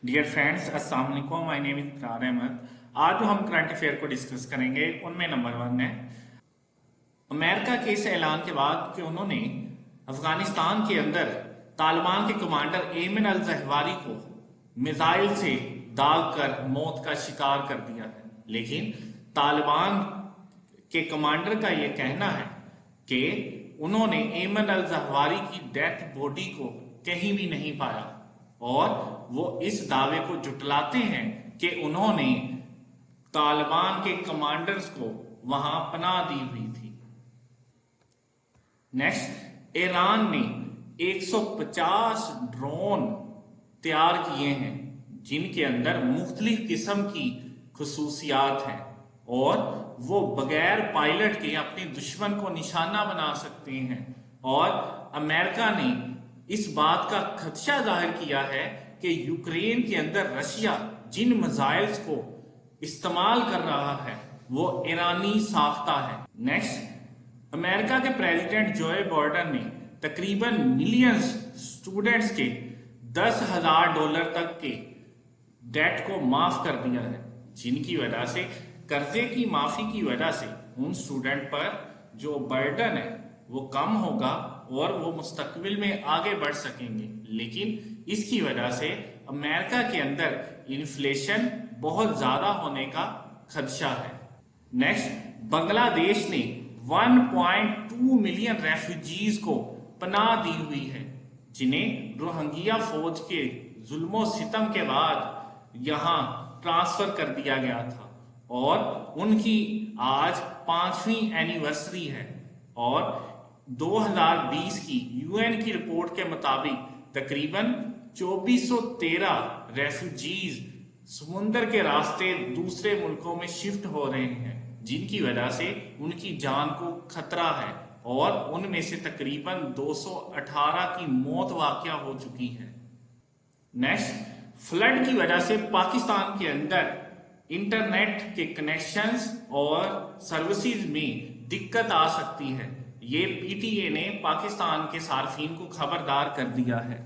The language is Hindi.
डियर फ्रेंड्स, अस्सलाम वालेकुम। माय नेम इज इकरार अहमद। आज जो हम करंट अफेयर को डिस्कस करेंगे उनमें नंबर 1 है अमेरिका के इस ऐलान के बाद कि उन्होंने अफगानिस्तान के अंदर तालिबान के कमांडर एमन अल जहवारी को मिसाइल से दाग कर मौत का शिकार कर दिया है। लेकिन तालिबान के कमांडर का यह कहना है कि उन्होंने एमन अल जहवारी की डेथ बॉडी को कहीं भी नहीं पाया और वो इस दावे को जुटलाते हैं कि उन्होंने तालिबान के कमांडर्स को वहां पनाह दी हुई थी। नेक्स्ट, ईरान ने 150 ड्रोन तैयार किए हैं जिनके अंदर मुख्तलिफ किस्म की खुसूसियात हैं और वो बगैर पायलट के अपने दुश्मन को निशाना बना सकते हैं। और अमेरिका ने इस बात का खदशा जाहिर किया है कि यूक्रेन के अंदर रशिया जिन मिसाइल्स को इस्तेमाल कर रहा है वो ईरानी साख्ता है। नेक्स्ट, अमेरिका के प्रेसिडेंट जो बाइडेन ने तकरीबन मिलियंस स्टूडेंट्स के $10,000 तक के डेट को माफ कर दिया है, जिनकी वजह से कर्जे की माफी की वजह से उन स्टूडेंट पर जो बर्डन है वो कम होगा और वो मुस्तकबिल में आगे बढ़ सकेंगे। लेकिन इसकी वजह से अमेरिका के अंदर इन्फ्लेशन बहुत ज्यादा होने का खदशा है। नेक्स्ट, बांग्लादेश ने 1.2 मिलियन रेफ्यूजीज को पनाह दी हुई है जिन्हें रोहिंग्या फौज के जुल्मो सितम के बाद यहां ट्रांसफर कर दिया गया था और उनकी आज 5वीं एनिवर्सरी है। और 2020 की यूएन की रिपोर्ट के मुताबिक तकरीबन 2413 रेफ्यूजीज समुंदर के रास्ते दूसरे मुल्कों में शिफ्ट हो रहे हैं, जिनकी वजह से उनकी जान को खतरा है और उनमें से तकरीबन 218 की मौत वाकया हो चुकी है। नेक्स्ट, फ्लड की वजह से पाकिस्तान के अंदर इंटरनेट के कनेक्शंस और सर्विसेज में दिक्कत आ सकती है। ये पीटीए ने पाकिस्तान के सार्फिन को खबरदार कर दिया है।